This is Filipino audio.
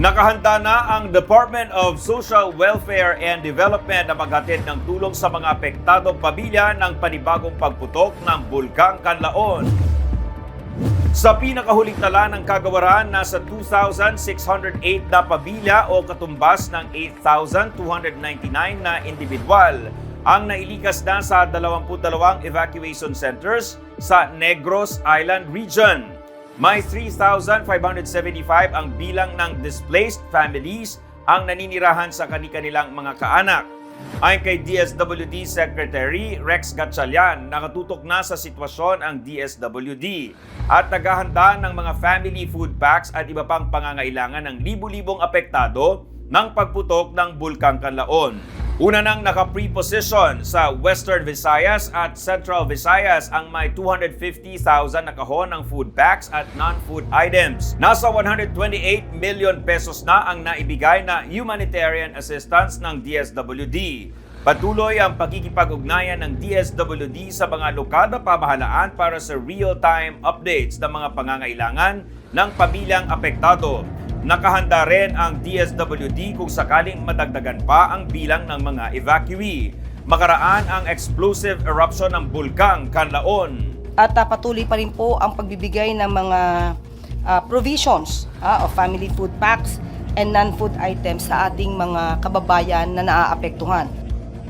Nakahanda na ang Department of Social Welfare and Development na maghatid ng tulong sa mga apektadong pamilya ng panibagong pagputok ng Bulkang Kanlaon. Sa pinakahuling tala ng kagawaran, nasa 2,608 na pamilya o katumbas ng 8,299 na individual ang nailikas na sa 22 evacuation centers sa Negros Island Region. May 3,575 ang bilang ng displaced families ang naninirahan sa kani-kanilang mga kaanak. Ayon kay DSWD Secretary Rex Gatchalian, nakatutok na sa sitwasyon ang DSWD at naghahanda ng mga family food packs at iba pang pangangailangan ng libu-libong apektado ng pagputok ng Bulkang Kanlaon. Una nang naka-preposition sa Western Visayas at Central Visayas ang may 250,000 na kahon ng food packs at non-food items. Nasa 128 million pesos na ang naibigay na humanitarian assistance ng DSWD. Patuloy ang pagkikipag-ugnayan ng DSWD sa mga lokal na pamahalaan para sa real-time updates ng mga pangangailangan ng pamilyang apektado. Nakahanda rin ang DSWD kung sakaling madagdagan pa ang bilang ng mga evacuee. Makaraan ang explosive eruption ng Bulkang Kanlaon. At patuloy pa rin po ang pagbibigay ng mga provisions of family food packs and non-food items sa ating mga kababayan na naaapektuhan.